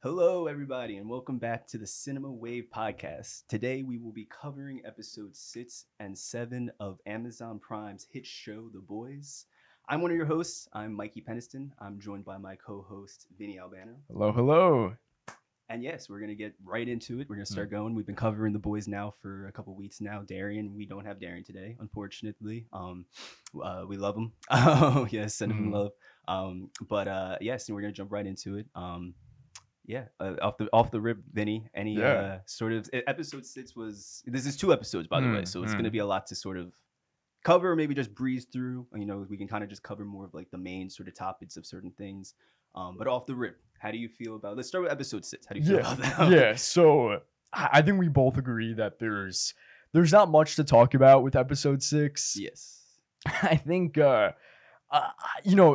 Hello, everybody, and welcome back to the Cinema Wave podcast. Today, we will be covering episodes 6 and 7 of Amazon Prime's hit show, The Boys. I'm one of your hosts. I'm Mikey Peniston. I'm joined by my co host, Vinny Albano. Hello, hello. And yes, we're going to get right into it. We're going to Mm. start going. We've been covering The Boys now for a couple weeks now. Darian, we don't have Darian today, unfortunately. We love him. Yes, send him Mm. love. But yes, we're going to jump right into it. Yeah, off the rip, Vinny. Any Yeah. sort of episode 6 was this is 2 episodes, by the way, so it's going to Mm. be a lot to sort of cover, maybe just breeze through. We can kind of just cover more of like the main sort of topics of certain things. But off the rip, how do you feel about? Let's start with episode 6. How do you feel Yeah. about that? Yeah. So I think we both agree that there's not much to talk about with episode 6. Yes. I think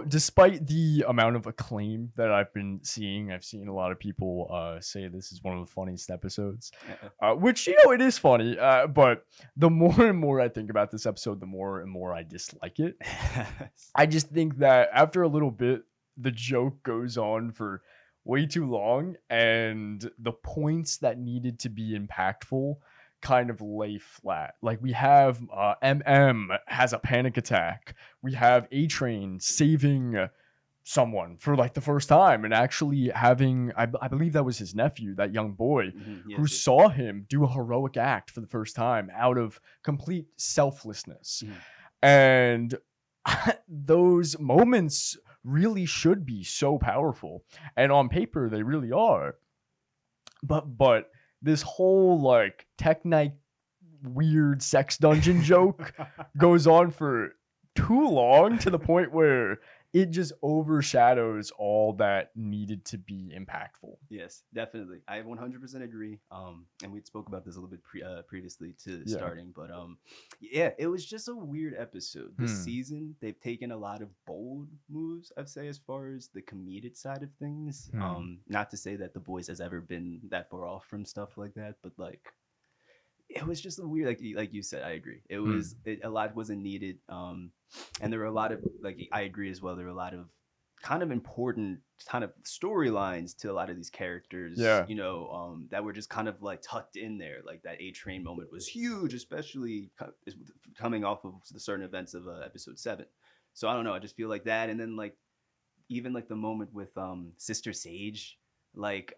despite the amount of acclaim that I've been seeing, I've seen a lot of people say this is one of the funniest episodes. Which it is funny. But the more and more I think about this episode, the more and more I dislike it. I just think that after a little bit, the joke goes on for way too long, and the points that needed to be impactful kind of lay flat. Like we have MM has a panic attack. We have A Train saving someone for like the first time and actually having I believe that was his nephew, that young boy, Yes, who yes. saw him do a heroic act for the first time out of complete selflessness. And those moments really should be so powerful, and on paper they really are. But this whole like Tek Knight weird sex dungeon joke goes on for too long, to the point where it just overshadows all that needed to be impactful. Yes, definitely. I 100% agree. And we spoke about this a little bit previously to Yeah. starting, but yeah, it was just a weird episode. This Hmm. season, they've taken a lot of bold moves, I'd say, as far as the comedic side of things. Not to say that The Boys has ever been that far off from stuff like that, but like it was just a weird, like you said. I agree. A lot wasn't needed, and there were a lot of, like, I agree as well. There were a lot of kind of important kind of storylines to a lot of these characters. Yeah. That were just kind of like tucked in there. Like that A Train moment was huge, especially coming off of the certain events of episode 7. So I don't know. I just feel like that, and then like even like the moment with Sister Sage, like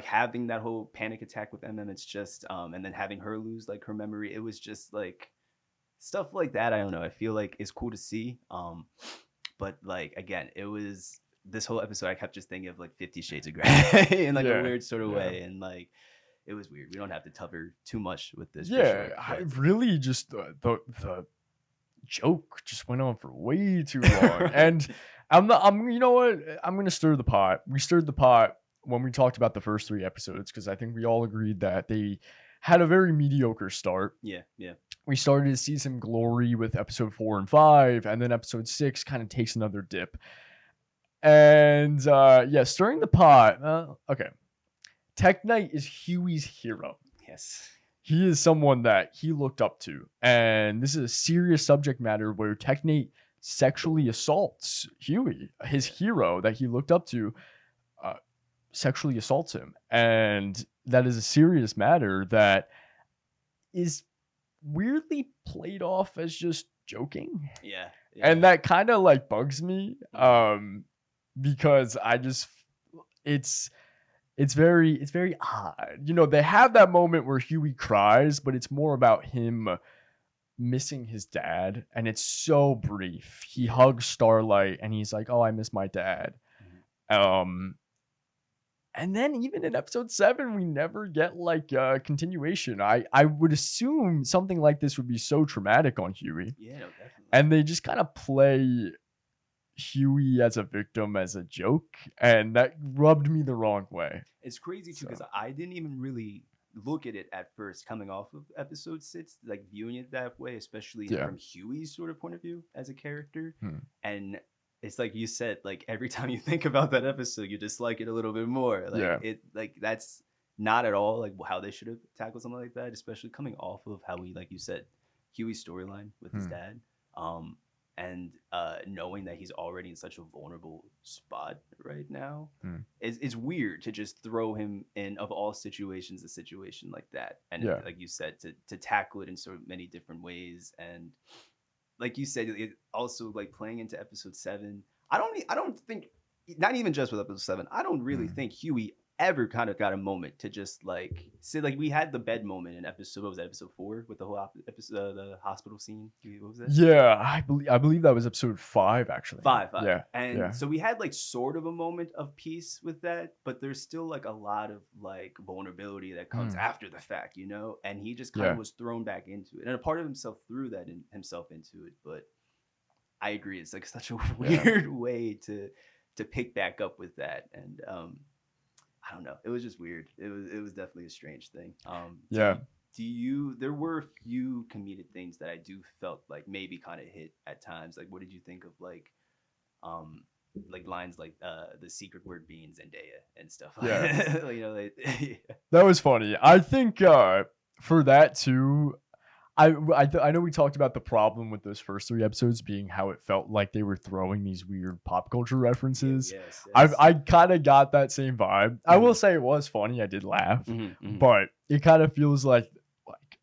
having that whole panic attack with MM. It's just and then having her lose like her memory. It was just like stuff like that. I don't know. I feel like it's cool to see. But like again, it was this whole episode. I kept just thinking of like 50 Shades of Grey in like a weird sort of way, and like it was weird. We don't have to cover too much with this. Yeah, for sure, I really just the joke just went on for way too long. And I'm you know what, I'm gonna stir the pot. We stirred the pot when we talked about the first 3 episodes, because I think we all agreed that they had a very mediocre start. Yeah, yeah. We started to see some glory with episode 4 and 5, and then episode 6 kind of takes another dip. And yeah, stirring the pot. Okay, Tek Knight is Hughie's hero. Yes. He is someone that he looked up to. And this is a serious subject matter where Tek Knight sexually assaults Hughie, his hero that he looked up to, sexually assaults him. And that is a serious matter that is weirdly played off as just joking. Yeah. And that kind of like bugs me, because it's very odd. They have that moment where Hughie cries, but it's more about him missing his dad, and it's so brief. He hugs Starlight and he's like, "Oh, I miss my dad." And then even in episode 7, we never get like a continuation. I would assume something like this would be so traumatic on Hughie. Yeah, no, definitely. And they just kind of play Hughie as a victim, as a joke, and that rubbed me the wrong way. It's crazy too, because I didn't even really look at it at first coming off of episode 6, like viewing it that way, especially from Hughie's sort of point of view as a character. And it's like you said, like every time you think about that episode, you dislike it a little bit more. Like that's not at all like how they should have tackled something like that, especially coming off of how we, like you said, Hughie's storyline with his dad. and knowing that he's already in such a vulnerable spot right now, Mm. it's weird to just throw him in, of all situations, a situation like that, and Yeah. like you said, to tackle it in so many different ways. And like you said, it also like playing into episode 7. I don't think, not even just with episode 7. I don't really Mm. think Huey ever kind of got a moment to just like sit. Like we had the bed moment in episode, what was that, episode 4, with the whole episode, the hospital scene. What was that? Yeah, I believe that was episode 5 actually. 5. Yeah. And Yeah. so we had like sort of a moment of peace with that, but there's still like a lot of like vulnerability that comes Mm. after the fact, and he just kind Yeah. of was thrown back into it, and a part of himself threw that in himself into it. But I agree, it's like such a Yeah. weird way to pick back up with that. And I don't know, it was just weird. It was definitely a strange thing. Yeah. Do you, there were a few comedic things that I do felt like maybe kind of hit at times. Like what did you think of um lines like the secret word being Zendaya and stuff like Yeah. that? Like, That was funny. I think for that too, I know we talked about the problem with those first 3 episodes being how it felt like they were throwing these weird pop culture references. yes. I kind of got that same vibe. I will say it was funny. I did laugh, but it kind of feels like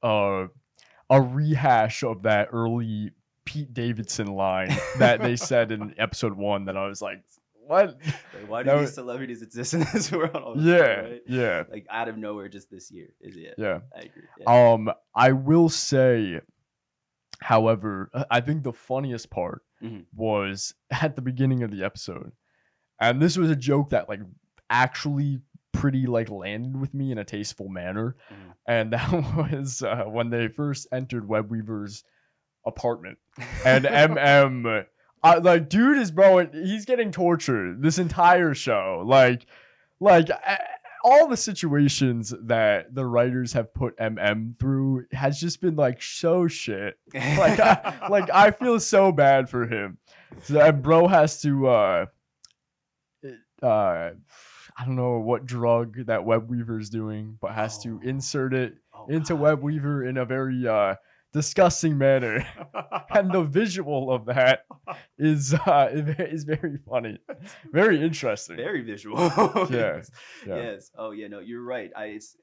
a rehash of that early Pete Davidson line that they said in episode 1 that I was like, what? Like, why do these celebrities exist in this world all the time, Yeah, right? yeah, Like out of nowhere just this year. yeah. I agree. Yeah. I will say, however, I think the funniest part was at the beginning of the episode. And this was a joke that like actually pretty like landed with me in a tasteful manner. And that was when they first entered Webweaver's apartment. And MM like dude is he's getting tortured this entire show. Like all the situations that the writers have put MM through has just been like so shit. Like I feel so bad for him. So that bro has to I don't know what drug that Webweaver's doing, but has to insert it into Webweaver in a very disgusting manner. And the visual of that is very funny, very interesting, very visual. Yeah. Yes. Oh yeah, no, you're right.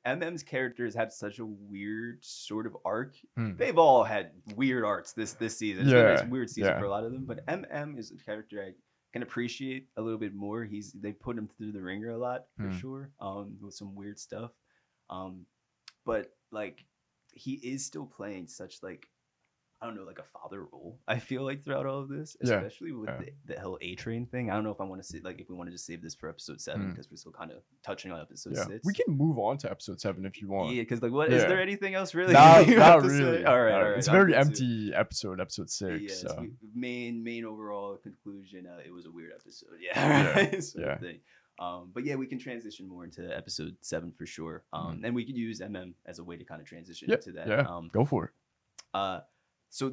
MM's characters have such a weird sort of arc. They've all had weird arcs this season. It's been a weird season for a lot of them, but MM is a character I can appreciate a little bit more. They put him through the ringer a lot for sure, with some weird stuff. But like he is still playing such like, I don't know, like a father role, I feel like, throughout all of this, especially with the whole A-Train thing. I don't know if I want to see, like, if we want to just save this for episode 7 because we're still kind of touching on episode 6. We can move on to episode 7 if you want. Yeah, because like, what is there anything else really? Not really. All right. It's a very empty episode 6. Yes, so. main overall conclusion. It was a weird episode. Yeah. Sort of thing. But yeah, we can transition more into episode 7 for sure. And we could use MM as a way to kind of transition into that. Yeah. Go for it. So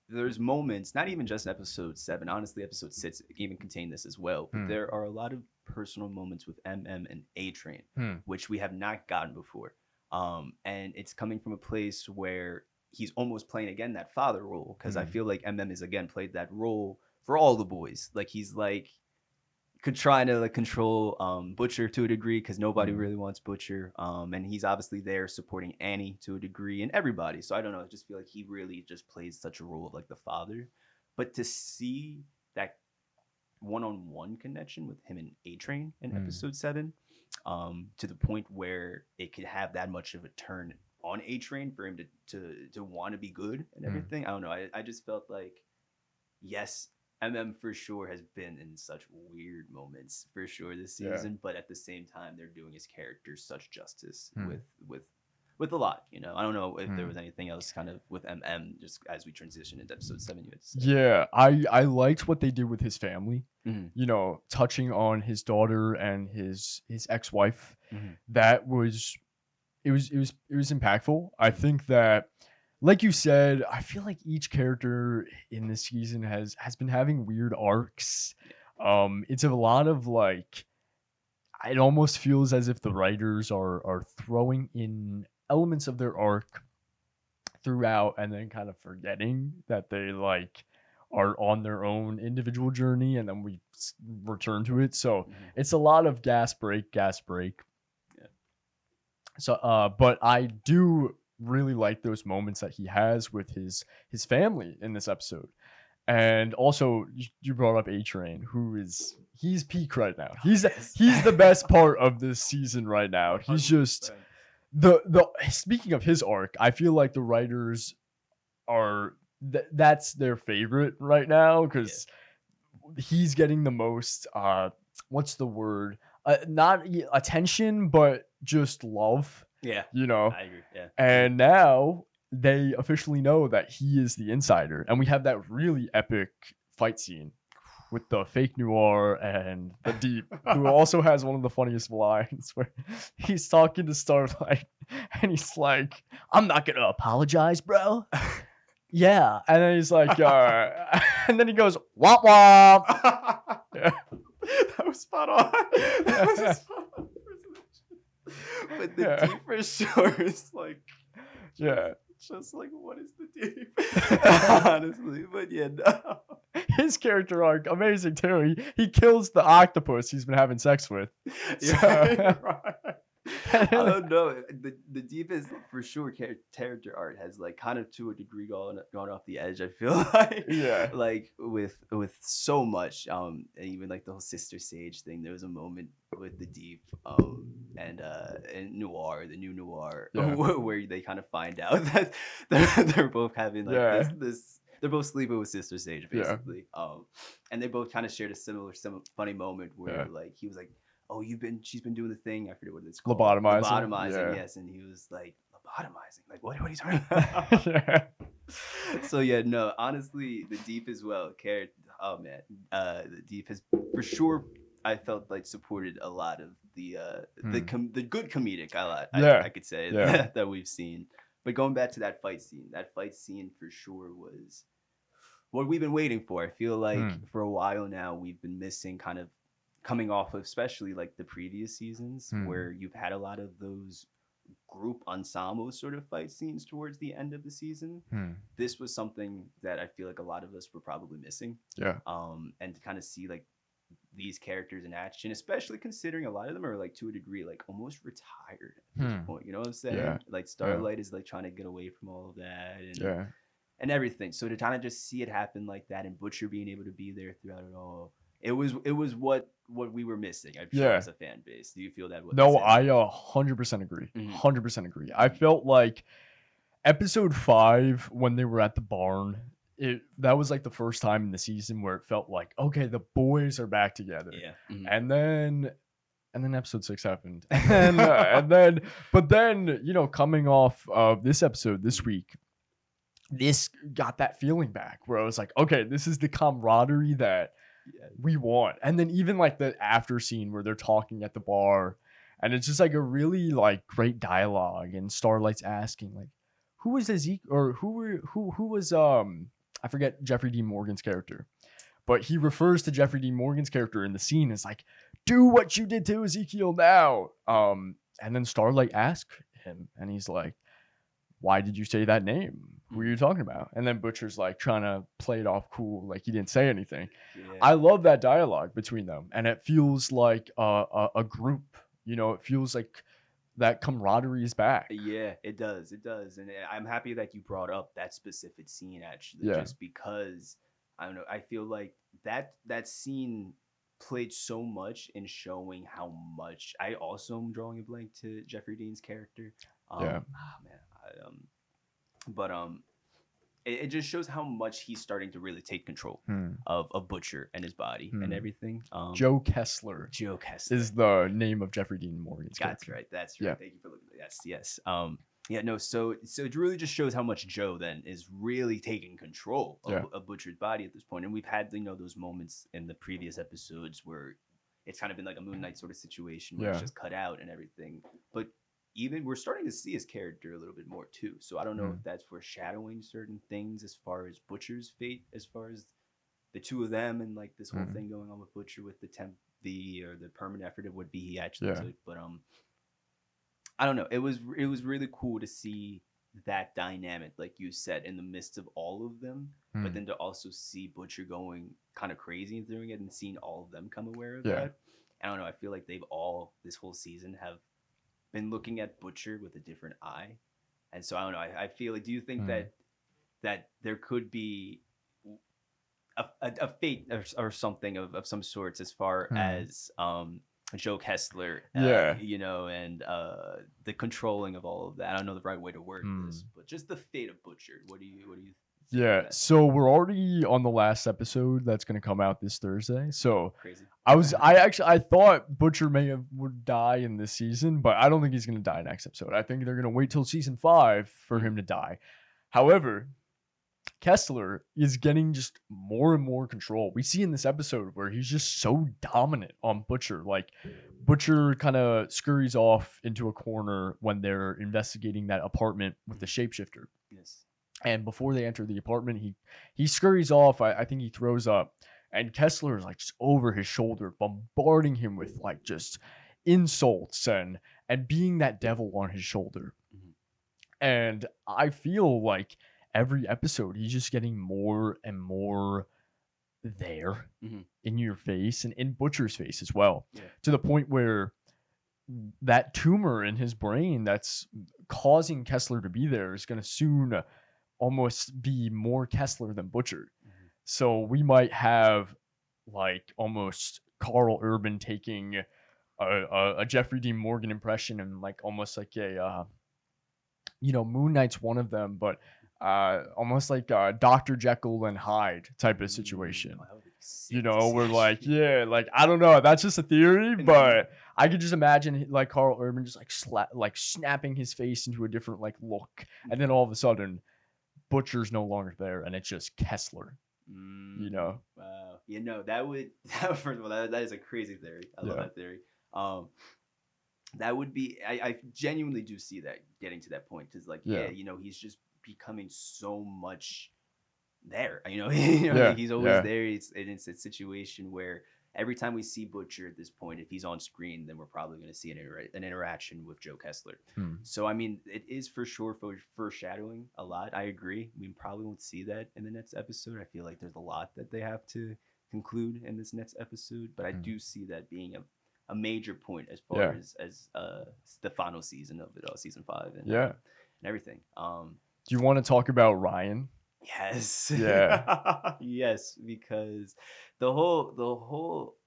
there's moments, not even just in episode 7. Honestly, episode 6 even contained this as well. But there are a lot of personal moments with MM and A-Train, which we have not gotten before. And it's coming from a place where he's almost playing again that father role, because I feel like MM has again played that role for all the boys. Like he's like could try to like control Butcher to a degree, because nobody really wants Butcher, and he's obviously there supporting Annie to a degree and everybody. So I don't know, I just feel like he really just plays such a role of like the father. But to see that one-on-one connection with him and A-Train in episode 7, to the point where it could have that much of a turn on A-Train for him to want to be good and everything. I don't know, I just felt like, yes, MM for sure has been in such weird moments for sure this season, but at the same time they're doing his character such justice with a lot. I don't know if there was anything else kind of with MM just as we transition into episode 7 you had to say. Yeah, I liked what they did with his family. Touching on his daughter and his ex-wife. That was it was impactful. I think that, like you said, I feel like each character in this season has been having weird arcs. It's a lot of like, it almost feels as if the writers are throwing in elements of their arc throughout and then kind of forgetting that they like are on their own individual journey, and then we return to it. So Mhm. it's a lot of gas break. Yeah. So, but I do really like those moments that he has with his family in this episode. And also, you brought up A Train, he's peak right now. Yes. He's the best part of this season right now. He's just 100%. the speaking of his arc, I feel like the writers are that's their favorite right now Yeah. because he's getting the most what's the word? Not attention, but just love. Yeah. You know, I agree. Yeah. and now they officially know that he is the insider. And we have that really epic fight scene with the fake noir and the deep, who also has one of the funniest lines where he's talking to Starlight and he's like, I'm not going to apologize, bro. Yeah. And then he's like, and then he goes, womp womp. Yeah. That was spot on. That was a spot on impersonation. But the Yeah. deep for sure is like, Yeah. just like, what is the deep? Honestly, but yeah, no. His character arc, amazing too. He kills the octopus he's been having sex with. You're So- right. I don't know. The deepest for sure character art has like kind of to a degree gone off the edge. I feel like Yeah. like with so much and even like the whole Sister Sage thing. There was a moment with the deep and noir, the new noir, Yeah. where they kind of find out that they're both having like Yeah. this. They're both sleeping with Sister Sage Yeah. basically. And they both kind of shared a similar funny moment where Yeah. like he was like, oh, she's been doing the thing. I forget what it's called. Lobotomizing. Lobotomizing, Yeah. yes. And he was like, lobotomizing? Like, what are you talking about? Yeah. So yeah, no, honestly, the deep as well. Oh man, the deep has for sure. I felt like supported a lot of the the good comedic I could say Yeah. that we've seen. But going back to that fight scene for sure was what we've been waiting for. I feel like for a while now we've been missing kind of coming off of especially like the previous seasons where you've had a lot of those group ensemble sort of fight scenes towards the end of the season. This was something that I feel like a lot of us were probably missing. Yeah. And to kind of see like these characters in action, especially considering a lot of them are like to a degree like almost retired at this point. You know what I'm saying? Yeah. Like Starlight is like trying to get away from all of that and Yeah. and everything. So to kind of just see it happen like that and Butcher being able to be there throughout it all, it was what we were missing. I'm sure Yeah. as a fan base. Do you feel that? No, I 100% agree. 100% agree. I felt like episode 5 when they were at the barn, that was like the first time in the season where it felt like, okay, the boys are back together. Yeah. And then episode 6 happened. But then, you know, coming off of this episode this week, this got that feeling back where I was like, okay, this is the camaraderie that we want. And then even like the after scene where they're talking at the bar and it's just like a really like great dialogue and Starlight's asking like, who was Ezekiel or who was I forget Jeffrey Dean Morgan's character, but he refers to Jeffrey Dean Morgan's character in the scene as like, do what you did to Ezekiel now. And then Starlight asks him and he's like, why did you say that name? Who are you talking about? And then Butcher's like trying to play it off cool, like he didn't say anything. Yeah. I love that dialogue between them, and it feels like a group. You know, it feels like that camaraderie is back. Yeah, it does. It does. And I'm happy that you brought up that specific scene actually, Yeah. just because I don't know, I feel like that scene played so much in showing how much I also am drawing a blank to Jeffrey Dean's character. Yeah. But it just shows how much he's starting to really take control of Butcher and his body and everything. Joe Kessler is the name of Jeffrey Dean Morgan's That's character. right. That's right. Yeah. Thank you for looking at that. Yes. Yeah, no, so it really just shows how much Joe then is really taking control of Butcher's body at this point. And we've had, you know, those moments in the previous episodes where it's kind of been like a Moon Knight sort of situation where it's just cut out and everything. But even we're starting to see his character a little bit more too. So I don't know if that's foreshadowing certain things as far as Butcher's fate, as far as the two of them and like this whole thing going on with Butcher with the permanent effort it would be he actually took. But I don't know. It was really cool to see that dynamic, like you said, in the midst of all of them, but Hmm. then to also see Butcher going kind of crazy and doing it and seeing all of them come aware of Yeah. that. I don't know. I feel like they've all this whole season have been looking at Butcher with a different eye, and so I don't know. I feel like, do you think Hmm. that there could be a fate or something of some sorts as far Hmm. as Joe Kessler, Yeah. and the controlling of all of that. I don't know the right way to word this, Hmm. but just the fate of Butcher. What do you think of Yeah. that? So we're already on the last episode that's gonna come out this Thursday. So Crazy. I thought Butcher would die in this season, but I don't think he's gonna die next episode. I think they're gonna wait till season 5 for him to die. However, Kessler is getting just more and more control. We see in this episode where he's just so dominant on Butcher. Like Butcher kind of scurries off into a corner when they're investigating that apartment with the shapeshifter. Yes. And before they enter the apartment, he scurries off. I think he throws up, and Kessler is like just over his shoulder, bombarding him with like just insults and being that devil on his shoulder. Mhm. And I feel like every episode he's just getting more and more there Mhm. in your face and in Butcher's face as well, Yeah. to the point where that tumor in his brain that's causing Kessler to be there is going to soon almost be more Kessler than Butcher. Mhm. So we might have like almost Carl Urban taking a Jeffrey Dean Morgan impression and like almost like a Moon Knight's one of them, but almost like Dr. Jekyll and Hyde type of situation. Oh, that would be sick to see We're like, actually. yeah, like I don't know, that's just a theory, Mhm. but I could just imagine like Carl Urban just like snapping his face into a different like look, and then all of a sudden Butcher's no longer there, and it's just Kessler. You know? Wow. That would first of all, that is a crazy theory. I love Yeah. that theory. Um, that would be. I genuinely do see that getting to that point because, like, yeah, Yeah. he's just becoming so much there. Yeah. He's always Yeah. there. It's a situation where every time we see Butcher at this point, if he's on screen, then we're probably going to see an interaction with Joe Kessler. Hmm. So I mean, it is for sure foreshadowing a lot. I agree. We probably won't see that in the next episode. I feel like there's a lot that they have to conclude in this next episode, but I Hmm. do see that being a major point as far Yeah. as the final season of it all, season 5, Yeah. and everything. Do you want to talk about Ryan? Yes. Yeah. Yes, because the whole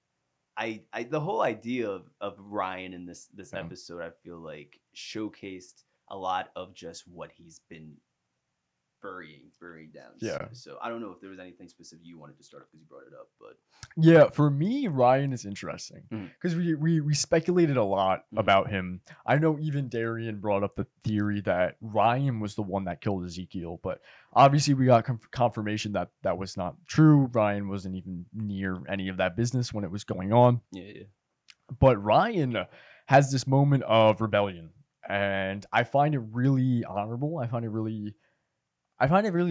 idea of Ryan in this Yeah. episode, I feel like showcased a lot of just what he's been burying down. Yeah. So I don't know if there was anything specific you wanted to start off because you brought it up, but Yeah, for me, Ryan is interesting Mhm. because we speculated a lot Mhm. about him. I know even Darian brought up the theory that Ryan was the one that killed Ezekiel, but obviously we got confirmation that that was not true. Ryan wasn't even near any of that business when it was going on. yeah. But Ryan has this moment of rebellion, and I find it really honorable. I find it really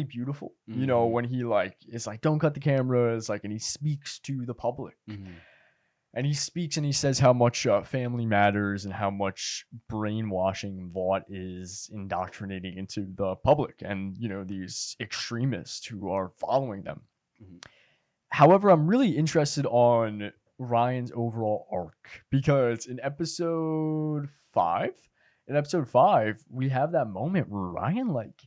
beautiful, Mhm. when he like is like, "Don't cut the cameras," like, and he speaks to the public, Mhm. and he speaks and he says how much family matters and how much brainwashing Vought is indoctrinating into the public, and these extremists who are following them. Mhm. However, I'm really interested on Ryan's overall arc because in episode 5, we have that moment where Ryan like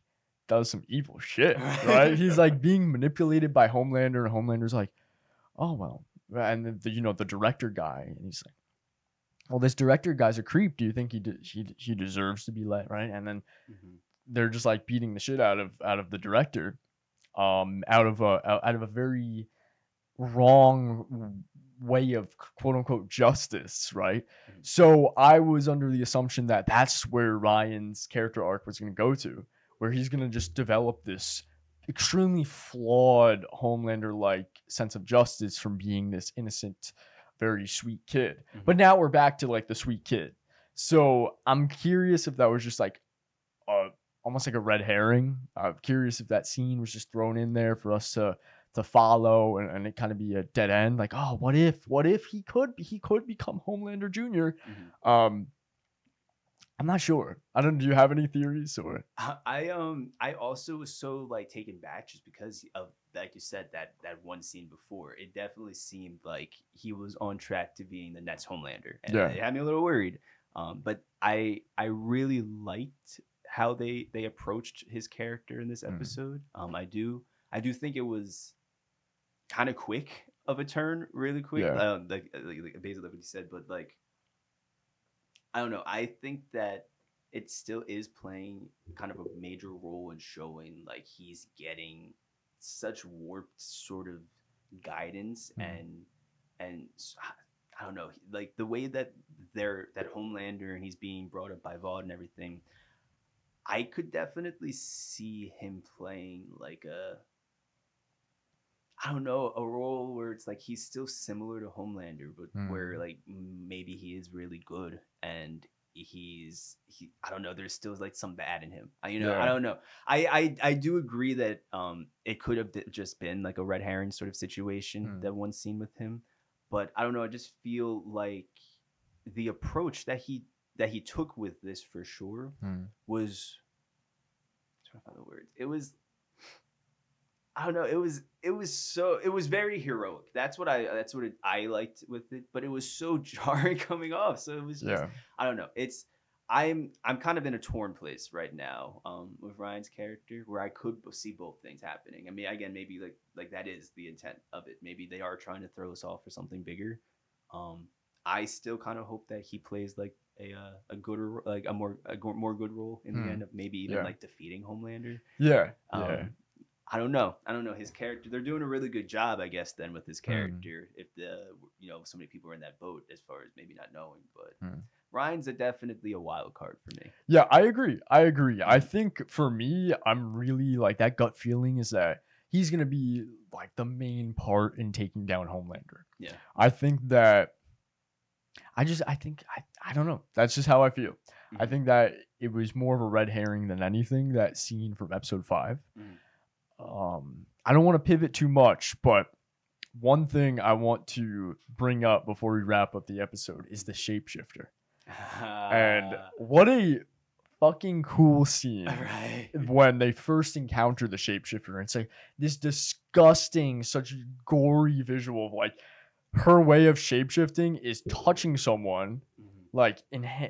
does some evil shit, right? He's like being manipulated by Homelander, and Homelander's like, "Oh well," and then the director guy, and he's like, "Well, this director guy's a creep. Do you think he deserves to be let right?" And then Mhm. they're just like beating the shit out of the director, out of a very wrong way of quote unquote justice, right? Mhm. So I was under the assumption that that's where Ryan's character arc was going to go to, where he's going to just develop this extremely flawed Homelander like sense of justice from being this innocent, very sweet kid. But Mhm. now we're back to like the sweet kid. So I'm curious if that was just like a almost like a red herring. I'm curious if that scene was just thrown in there for us to follow and it kind of be a dead end. Like, oh, what if he could become Homelander Jr. Mhm. Um, I'm not sure. I don't. Do you have any theories or? I also was so like taken back just because of, like you said, that one scene before. It definitely seemed like he was on track to being the next Homelander, and Yeah. it had me a little worried. But I really liked how they approached his character in this Mm. episode. I do think it was kind of quick of a turn, really quick. Yeah. Like basically what you said, but like I don't know. I think that it still is playing kind of a major role in showing like he's getting such warped sort of guidance Mm. I don't know, like the way that that Homelander and he's being brought up by Vaughn and everything. I could definitely see him playing like a I don't know, a role where it's like he's still similar to Homelander, but where Mm. like maybe he is really good and he I don't know, there's still like some bad in him. I Yeah. don't know. I do agree that it could have just been like a red herring sort of situation, Mm. that one scene with him, but I don't know. I just feel like the approach that he took with this for sure Mm. was I'm trying to find the words. I don't know. It was very heroic. That's what I liked with it, but it was so jarring coming off. So it was just Yeah. I don't know. I'm kind of in a torn place right now with Ryan's character where I could see both things happening. I mean, again, maybe like that is the intent of it. Maybe they are trying to throw us off for something bigger. Um, I still kind of hope that he plays like a gooder like a more good role in the Mm. end of maybe even Yeah. like defeating Homelander. Yeah. Yeah. Um, I don't know. I don't know his character. They're doing a really good job, I guess, then with his Mm. character. If so many people are in that boat, as far as maybe not knowing, but Mm. Ryan's definitely a wild card for me. Yeah, I agree. I agree. I think for me, I'm really like that gut feeling is that he's gonna be like the main part in taking down Homelander. Yeah. I think that I don't know. That's just how I feel. I Mhm. think that it was more of a red herring than anything, that scene from episode 5. Mhm. I don't want to pivot too much, but one thing I want to bring up before we wrap up the episode is the shapeshifter. And what a fucking cool scene Right. when they first encounter the shapeshifter. It's like this disgusting, such gory visual of like her way of shapeshifting is touching someone, Mhm. like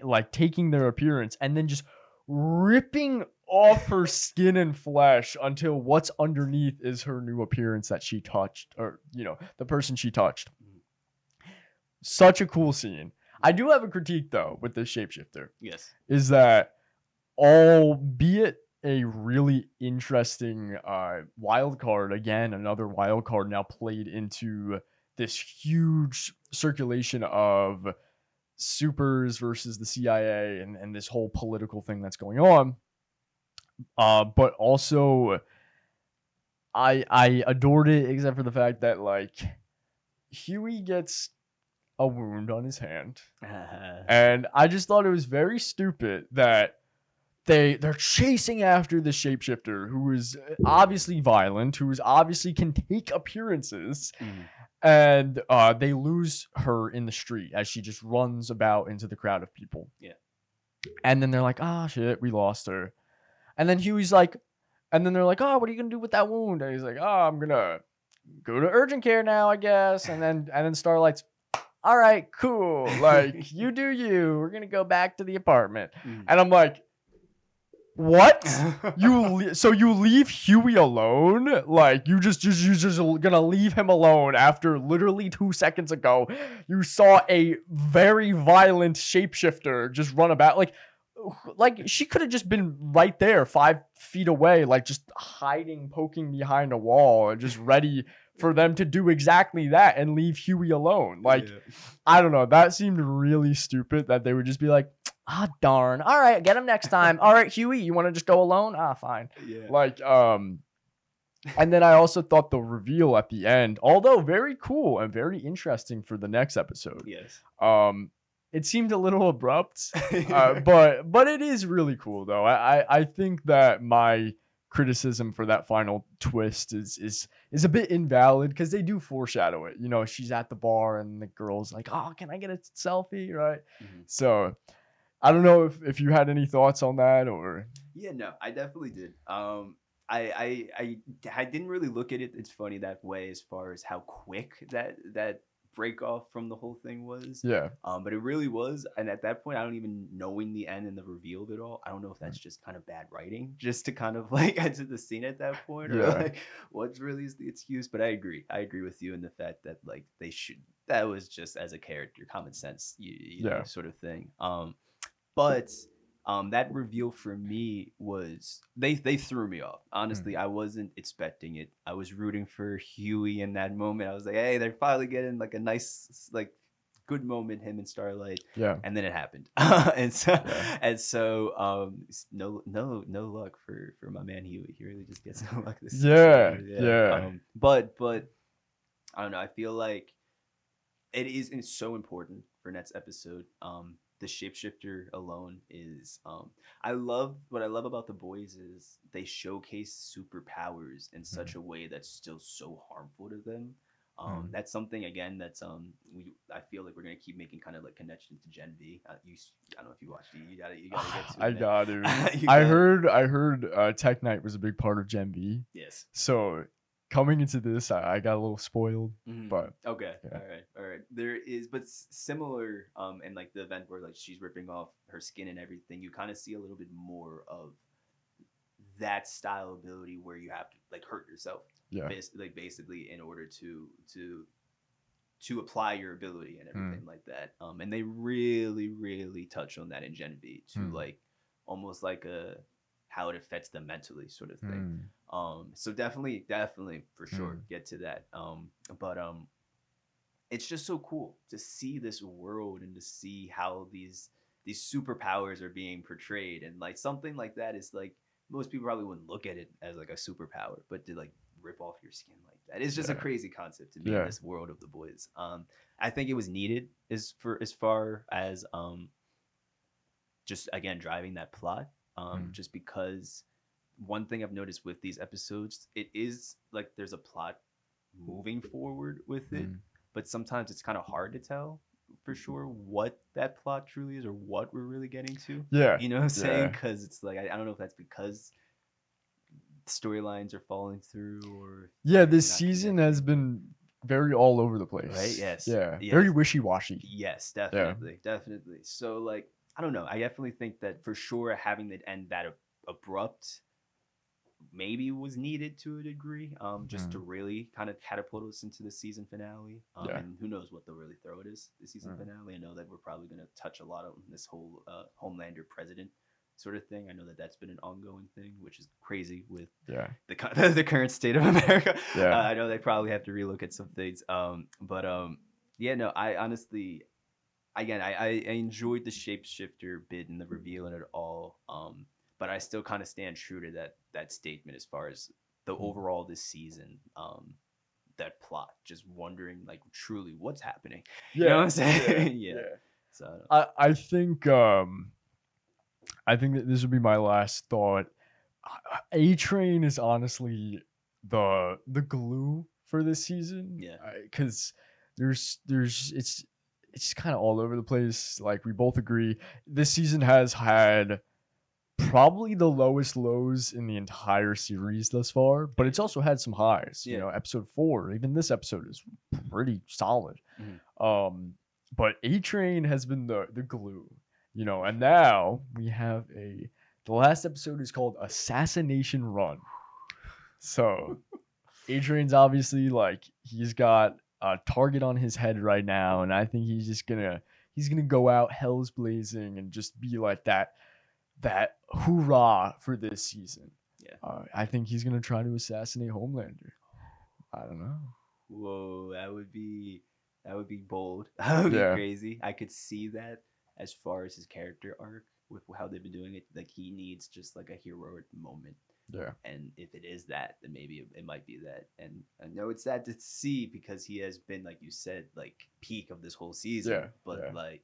like taking their appearance and then just ripping off her skin and flesh until what's underneath is her new appearance that she touched, or the person she touched. Mhm. Such a cool scene. I do have a critique though with this shapeshifter, Yes. is that albeit a really interesting wild card, again another wild card now played into this huge circulation of supers versus the CIA, and this whole political thing that's going on, but also I adored it, except for the fact that like Hughie gets a wound on his hand, and I just thought it was very stupid that they're chasing after the shapeshifter, who is obviously violent, who is obviously can take appearances, Mhm. and they lose her in the street as she just runs about into the crowd of people. Yeah. And then they're like, "Ah, shit, we lost her." And then Huey's like, and then they're like, "Oh, what are you gonna do with that wound?" And he's like, "Oh, I'm gonna go to urgent care now, I guess." And then Starlight's, "All right, cool. Like, you do you. We're gonna go back to the apartment." Mhm. And I'm like, "What? So you leave Huey alone? Like, you just gonna leave him alone after literally 2 seconds ago you saw a very violent shapeshifter just run about? Like she could have just been right there, 5 feet away, like just hiding, poking behind a wall, and just ready for them to do exactly that and leave Huey alone. Like, Yeah. I don't know. That seemed really stupid that they would just be like, ah, darn. All right, get him next time. All right, Huey, you want to just go alone? Ah, fine. Yeah. Like, and then I also thought the reveal at the end, although very cool and very interesting for the next episode, Yes. it seemed a little abrupt, but it is really cool though. I think that my criticism for that final twist is a bit invalid, because they do foreshadow it. She's at the bar and the girl's like, "Oh, can I get a selfie?" Right? Mhm. So I don't know if you had any thoughts on that or. Yeah, no, I definitely did. I didn't really look at it. It's funny that way as far as how quick that break off from the whole thing was. Yeah. But it really was. And at that point, I don't even knowing the end and the reveal of it all. I don't know if Mm. that's just kind of bad writing, just to kind of like enter the scene at that point, or Yeah. like what's really is the excuse. But I agree. I agree with you in the fact that like they should. That was just as a character, common sense, you know, Yeah. sort of thing. But that reveal for me was they threw me off. Honestly, Mm. I wasn't expecting it. I was rooting for Hughie in that moment. I was like, hey, they're finally getting like a nice like good moment, him and Starlight. Yeah. And then it happened. and so Yeah. no luck for my man Hughie. He really just gets no luck this Yeah. season. Yeah. Yeah. But I don't know. I feel like it's so important for next episode. The shapeshifter alone is what I love about the boys is they showcase superpowers in such Mm. a way that's still so harmful to them. Mm. That's something again that's I feel like we're gonna keep making kind of like connections to Gen V. I don't know if you watched it. You gotta get to I it, man. got to. You I got heard. I heard. Tek Knight was a big part of Gen V. yes. So coming into this, I got a little spoiled. Mhm. But Okay. yeah. All right. There is, but similar, in like the event where like she's ripping off her skin and everything, you kind of see a little bit more of that style ability where you have to like hurt yourself, Yeah. basically in order to apply your ability and Mm. everything like that. And they really touch on that in Gen V to Mm. like almost like a how it affects them mentally sort of thing. Mm. So definitely for sure Mm. get to that. But it's just so cool to see this world and to see how these superpowers are being portrayed, and like something like that is like most people probably wouldn't look at it as like a superpower, but to like rip off your skin like that, it's just a Yeah. crazy concept to me in Yeah. this world of the boys. I think it was needed as far as just again driving that plot, Mm. just because one thing I've noticed with these episodes, it is like there's a plot moving forward with it, Mm. but sometimes it's kind of hard to tell for sure what that plot truly is or what we're really getting to. Yeah. You know what I'm saying? Yeah. Because it's like I don't know if that's because storylines are falling through or Yeah. they're This not season has connecting. been very all over the Right? place. Yes. Yeah. Very Yes. wishy washy. Yes, Yeah. definitely. So like I don't know. I definitely think that for sure having it end that abrupt maybe was needed to a degree, just to Mm. really kind of catapult us into the season finale. Yeah. And who knows what they'll really throw it is the season Mm. finale. I know that we're probably going to touch a lot on this whole Homelander president sort of thing. I know that that's been an ongoing thing, which is crazy with Yeah. the current state of America. Yeah. I know they probably have to relook at some things. But yeah, no, I honestly, again, I enjoyed the shapeshifter bit and the reveal in it all. But I still kind of stand true to that statement as far as the Mm. overall this season. That plot, just wondering like truly what's happening. You know what Yeah. I'm saying? Yeah. Yeah. Yeah. So I don't know. I think that this would be my last thought. A Train is honestly the glue for this season. Yeah. Because there's it's kind of all over the place. Like we both agree, this season has had probably the lowest lows in the entire series thus far, but it's also had some highs. You Yeah. know, episode 4, even this episode is pretty solid. Mhm. But A Train has been the glue, you know, and now we have the last episode is called Assassination Run. So A Train's obviously like he's got a target on his head right now, and I think he's gonna go out hell's blazing and just be like that hoorah for this season. Yeah. I think he's gonna try to assassinate Homelander. I don't know. Whoa, that would be bold. That would be Yeah, crazy. I could see that as far as his character arc with how they've been doing it. Like he needs just like a heroic moment, yeah, and if it is that, then maybe it might be that. And I know it's sad to see because he has been, like you said, like peak of this whole season. yeah, But yeah. like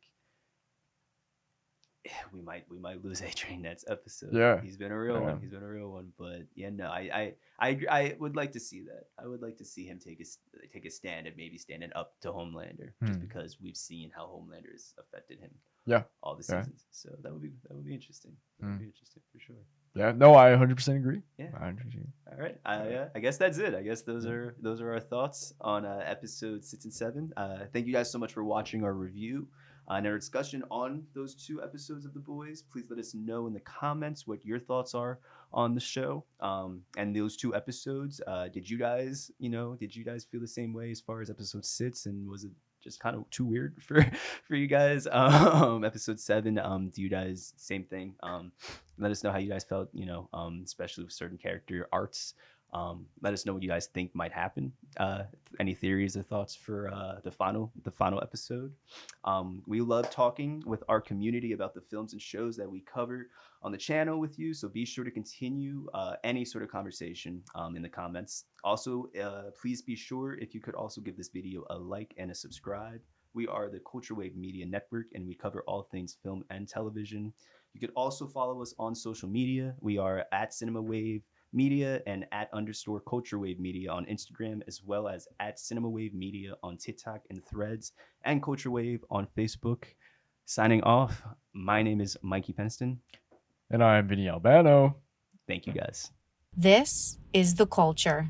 we might lose A Train next episode. Yeah. He's been a real Yeah. one. He's been a real one. But yeah, no, I would like to see that. I would like to see him take a stand and maybe standing up to Homelander, just because we've seen how Homelander has affected him. Yeah. All the Yeah. seasons. So that would be interesting. That would be interesting for sure. Yeah. No, I 100% agree. Yeah. 100%. All right. I guess that's it. I guess those are our thoughts on episodes 6 and 7. Thank you guys so much for watching our review and our discussion on those 2 episodes of The Boys. Please let us know in the comments what your thoughts are on the show and those 2 episodes. Did you guys feel the same way as far as episode 6, and was it just kind of too weird for you guys? Episode 7, do you guys same thing? Let us know how you guys felt, especially with certain character arcs. Let us know what you guys think might happen. Any theories or thoughts for the final episode. We love talking with our community about the films and shows that we cover on the channel with you. So be sure to continue any sort of conversation in the comments. Also, please be sure if you could also give this video a like and a subscribe. We are the Culture Wave Media Network, and we cover all things film and television. You could also follow us on social media. We are at Cinema Wave Media and at _Culture Wave Media on Instagram, as well as at Cinema Wave Media on TikTok and Threads, and Culture Wave on Facebook. Signing off, my name is Mikey Penston. And I'm Vinny Albano. Thank you guys. This is The Culture.